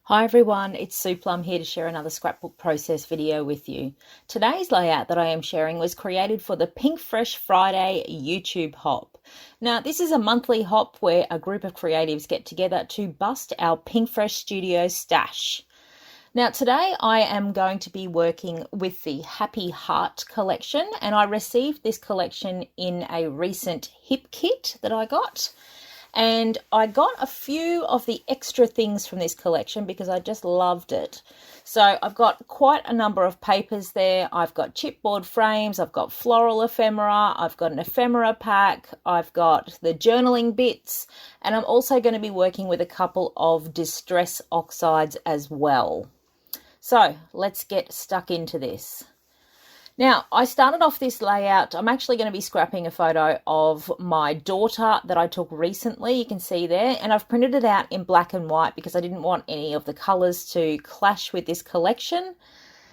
Hi everyone, it's Sue Plumb here to share another scrapbook process video with you. Today's layout that I am sharing was created for the Pinkfresh Friday YouTube hop. Now this is a monthly hop where a group of creatives get together to bust our Pinkfresh Studio stash. Now today I am going to be working with the Happy Heart collection, and I received this collection in a recent hip kit that I got. And I got a few of the extra things from this collection because I just loved it. So I've got quite a number of papers there. I've got chipboard frames, I've got floral ephemera, I've got an ephemera pack, I've got the journaling bits, and I'm also going to be working with a couple of Distress Oxides as well. So let's get stuck into this. Now, I started off this layout. I'm actually going to be scrapping a photo of my daughter that I took recently. You can see there, and I've printed it out in black and white because I didn't want any of the colors to clash with this collection.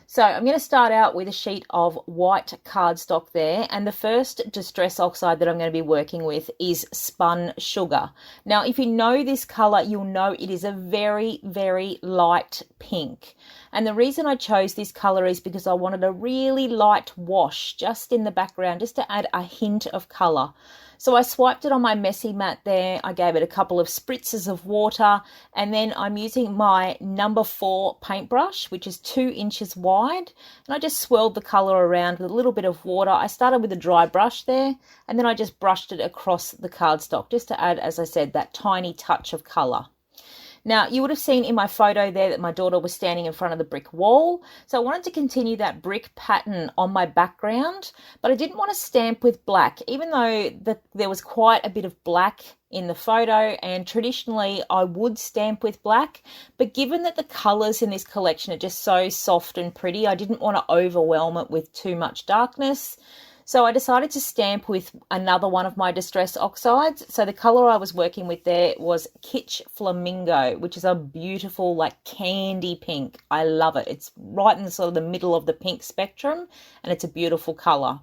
So I'm going to start out with a sheet of white cardstock there, and the first Distress Oxide that I'm going to be working with is Spun Sugar. Now, if you know this color, you'll know it is a very, very light pink. And the reason I chose this color is because I wanted a really light wash just in the background, just to add a hint of color. So I swiped it on my messy mat there. I gave it a couple of spritzes of water, and then I'm using my number 4 paintbrush, which is 2 inches wide, and I just swirled the color around with a little bit of water. I started with a dry brush there, and then I just brushed it across the cardstock just to add, as I said, that tiny touch of color. Now, you would have seen in my photo there that my daughter was standing in front of the brick wall. So I wanted to continue that brick pattern on my background, but I didn't want to stamp with black, even though there was quite a bit of black in the photo, and traditionally I would stamp with black. But given that the colors in this collection are just so soft and pretty, I didn't want to overwhelm it with too much darkness. So I decided to stamp with another one of my Distress Oxides. So the color I was working with there was Kitsch Flamingo, which is a beautiful like candy pink. I love it. It's right in the sort of the middle of the pink spectrum, and it's a beautiful color.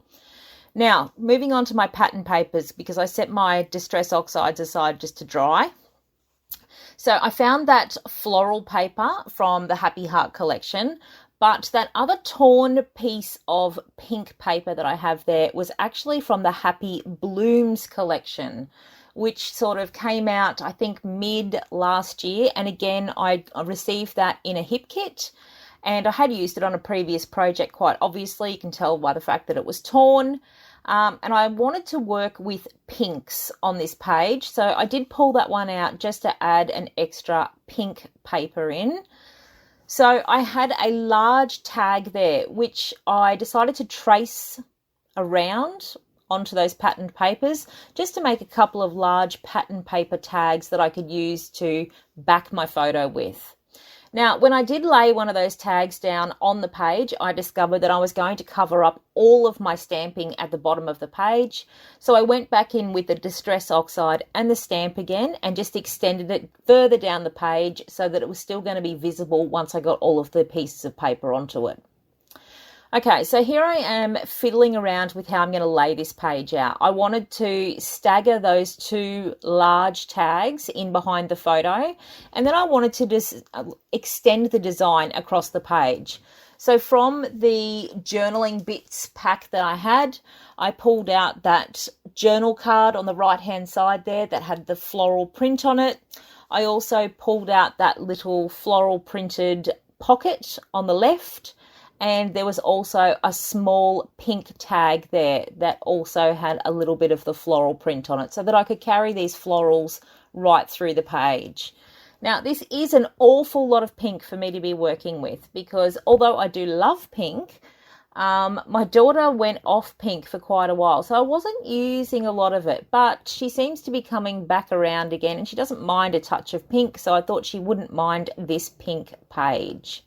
Now, moving on to my pattern papers, because I set my Distress Oxides aside just to dry. So I found that floral paper from the Happy Heart collection, but that other torn piece of pink paper that I have there was actually from the Happy Blooms collection, which sort of came out, I think, mid last year. And again, I received that in a hip kit, and I had used it on a previous project quite obviously. You can tell by the fact that it was torn. And I wanted to work with pinks on this page. So I did pull that one out just to add an extra pink paper in. So I had a large tag there, which I decided to trace around onto those patterned papers just to make a couple of large pattern paper tags that I could use to back my photo with. Now, when I did lay one of those tags down on the page, I discovered that I was going to cover up all of my stamping at the bottom of the page. So I went back in with the Distress Oxide and the stamp again and just extended it further down the page so that it was still going to be visible once I got all of the pieces of paper onto it. Okay, so here I am fiddling around with how I'm going to lay this page out. I wanted to stagger those 2 large tags in behind the photo, and then I wanted to just extend the design across the page. So from the journaling bits pack that I had, I pulled out that journal card on the right-hand side there that had the floral print on it. I also pulled out that little floral printed pocket on the left. And there was also a small pink tag there that also had a little bit of the floral print on it so that I could carry these florals right through the page. Now, this is an awful lot of pink for me to be working with because although I do love pink, my daughter went off pink for quite a while. So I wasn't using a lot of it, but she seems to be coming back around again and she doesn't mind a touch of pink. So I thought she wouldn't mind this pink page.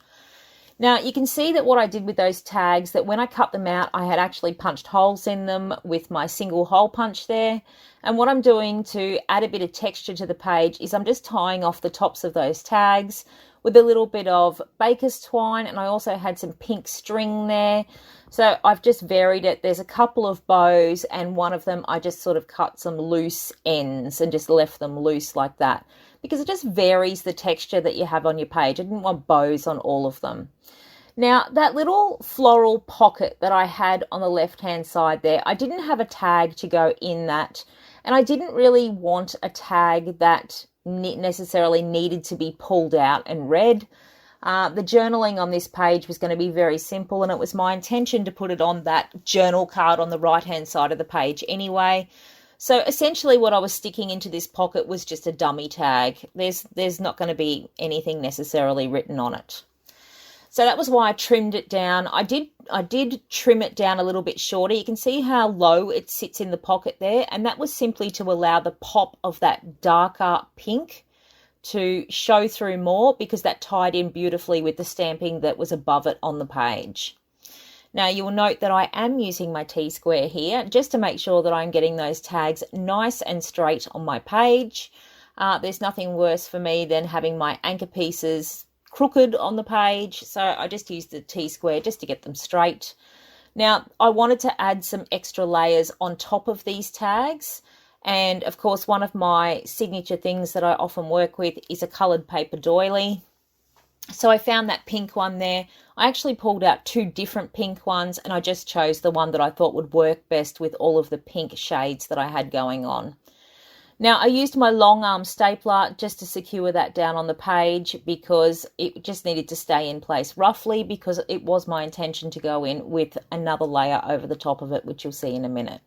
Now, you can see that what I did with those tags, that when I cut them out, I had actually punched holes in them with my single hole punch there. And what I'm doing to add a bit of texture to the page is I'm just tying off the tops of those tags with a little bit of baker's twine, and I also had some pink string there. So I've just varied it. There's a couple of bows, and one of them I just sort of cut some loose ends and just left them loose like that. because it just varies the texture that you have on your page. I didn't want bows on all of them. Now, that little floral pocket that I had on the left-hand side there, I didn't have a tag to go in that, and I didn't really want a tag that necessarily needed to be pulled out and read. The journaling on this page was going to be very simple, and it was my intention to put it on that journal card on the right-hand side of the page anyway. So essentially what I was sticking into this pocket was just a dummy tag. There's not going to be anything necessarily written on it. So that was why I trimmed it down. I did trim it down a little bit shorter. You can see how low it sits in the pocket there, and that was simply to allow the pop of that darker pink to show through more, because that tied in beautifully with the stamping that was above it on the page. Now you will note that I am using my T-square here just to make sure that I'm getting those tags nice and straight on my page. There's nothing worse for me than having my anchor pieces crooked on the page, so I just used the T-square just to get them straight. Now I wanted to add some extra layers on top of these tags, and of course one of my signature things that I often work with is a coloured paper doily. So I found that pink one there. I actually pulled out two different pink ones, and I just chose the one that I thought would work best with all of the pink shades that I had going on. Now I used my long arm stapler just to secure that down on the page, because it just needed to stay in place roughly, because it was my intention to go in with another layer over the top of it, which you'll see in a minute.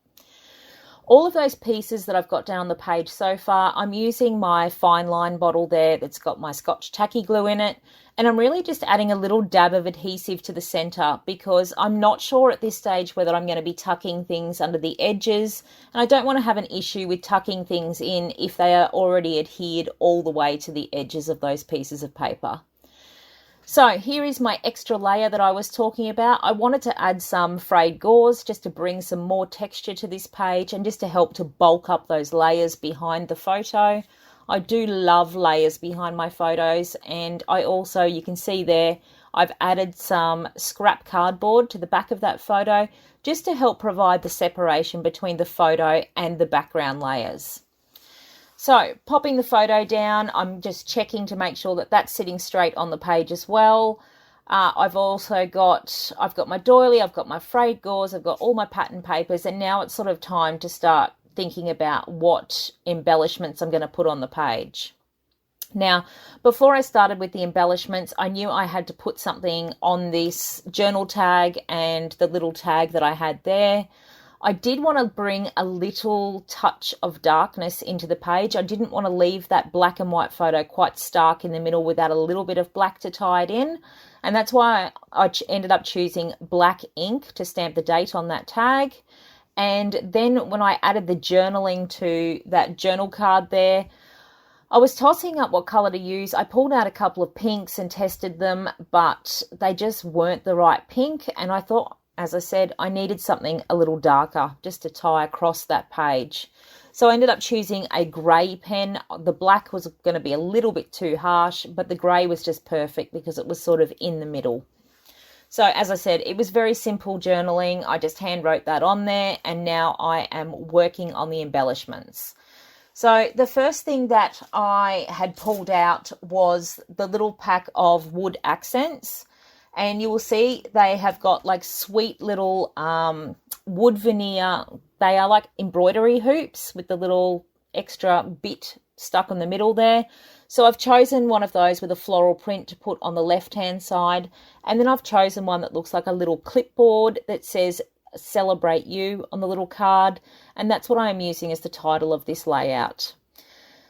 All of those pieces that I've got down on the page so far, I'm using my fine line bottle there that's got my Scotch tacky glue in it, and I'm really just adding a little dab of adhesive to the center, because I'm not sure at this stage whether I'm going to be tucking things under the edges, and I don't want to have an issue with tucking things in if they are already adhered all the way to the edges of those pieces of paper. So here is my extra layer that I was talking about. I wanted to add some frayed gauze just to bring some more texture to this page, and just to help to bulk up those layers behind the photo. I do love layers behind my photos, and I also, you can see there, I've added some scrap cardboard to the back of that photo just to help provide the separation between the photo and the background layers. So popping the photo down, I'm just checking to make sure that that's sitting straight on the page as well. I've got my doily, I've got my frayed gauze, I've got all my pattern papers, and now it's sort of time to start thinking about what embellishments I'm going to put on the page. Now, before I started with the embellishments, I knew I had to put something on this journal tag and the little tag that I had there. I did want to bring a little touch of darkness into the page. I didn't want to leave that black and white photo quite stark in the middle without a little bit of black to tie it in. And that's why I ended up choosing black ink to stamp the date on that tag. And then when I added the journaling to that journal card there, I was tossing up what colour to use. I pulled out a couple of pinks and tested them, but they just weren't the right pink. And I thought, as I said, I needed something a little darker just to tie across that page. So I ended up choosing a grey pen. The black was going to be a little bit too harsh, but the grey was just perfect because it was sort of in the middle. So as I said, it was very simple journaling. I just hand wrote that on there, and now I am working on the embellishments. So the first thing that I had pulled out was the little pack of wood accents. And you will see they have got like sweet little wood veneer. They are like embroidery hoops with the little extra bit stuck in the middle there. So I've chosen one of those with a floral print to put on the left-hand side. And then I've chosen one that looks like a little clipboard that says "Celebrate You" on the little card. And that's what I am using as the title of this layout.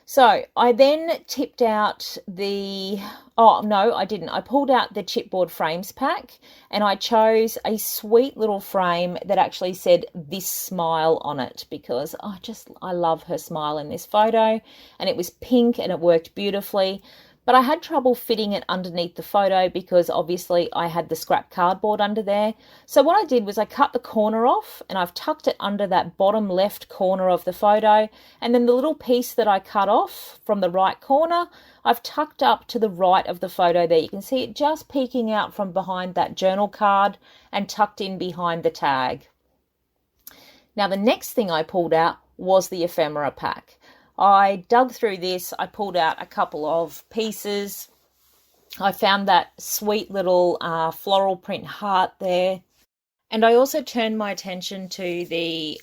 So I then tipped out I pulled out the chipboard frames pack, and I chose a sweet little frame that actually said "This Smile" on it, because I love her smile in this photo, and it was pink and it worked beautifully. But I had trouble fitting it underneath the photo because obviously I had the scrap cardboard under there. So what I did was I cut the corner off, and I've tucked it under that bottom left corner of the photo. And then the little piece that I cut off from the right corner, I've tucked up to the right of the photo there. You can see it just peeking out from behind that journal card and tucked in behind the tag. Now the next thing I pulled out was the ephemera pack. I dug through this, I pulled out a couple of pieces. I found that sweet little floral print heart there. And I also turned my attention to the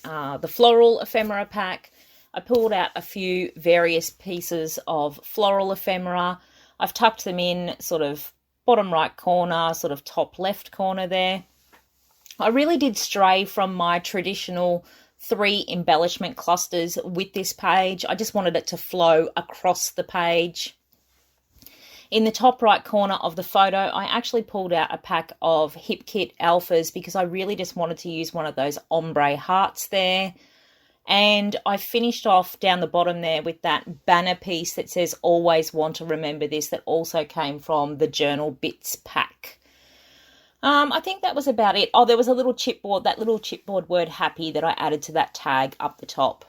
floral ephemera pack. I pulled out a few various pieces of floral ephemera. I've tucked them in sort of bottom right corner, sort of top left corner there. I really did stray from my traditional 3 embellishment clusters with this page. I just wanted it to flow across the page. In the top right corner of the photo, I actually pulled out a pack of Hip Kit Alphas because I really just wanted to use one of those ombre hearts there. And I finished off down the bottom there with that banner piece that says always want to remember this, that also came from the Journal Bits pack. I think that was about it. Oh, there was a little chipboard, that little chipboard word happy that I added to that tag up the top.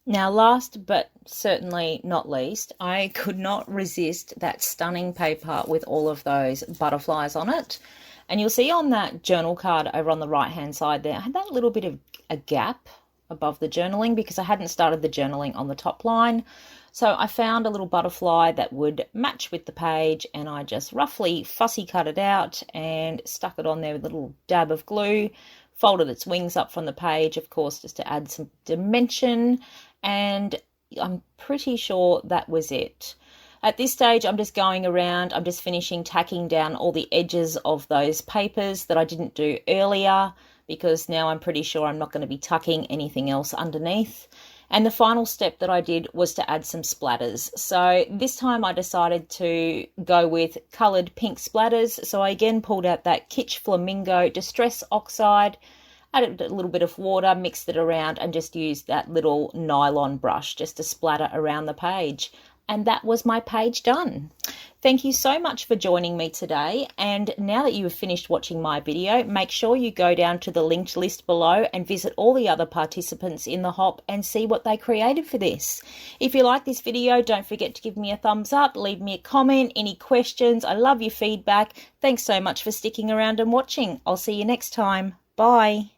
Now, last but certainly not least, I could not resist that stunning paper with all of those butterflies on it. And you'll see on that journal card over on the right-hand side there, I had that little bit of a gap above the journaling because I hadn't started the journaling on the top line. So I found a little butterfly that would match with the page, and I just roughly fussy cut it out and stuck it on there with a little dab of glue, folded its wings up from the page, of course, just to add some dimension, and I'm pretty sure that was it. At this stage, I'm just going around, I'm just finishing tacking down all the edges of those papers that I didn't do earlier, because now I'm pretty sure I'm not going to be tucking anything else underneath. And the final step that I did was to add some splatters. So this time I decided to go with coloured pink splatters. So I again pulled out that Kitsch Flamingo Distress Oxide, added a little bit of water, mixed it around, and just used that little nylon brush just to splatter around the page. And that was my page done. Thank you so much for joining me today. And now that you have finished watching my video, make sure you go down to the linked list below and visit all the other participants in the hop and see what they created for this. If you like this video, don't forget to give me a thumbs up, leave me a comment, any questions. I love your feedback. Thanks so much for sticking around and watching. I'll see you next time. Bye.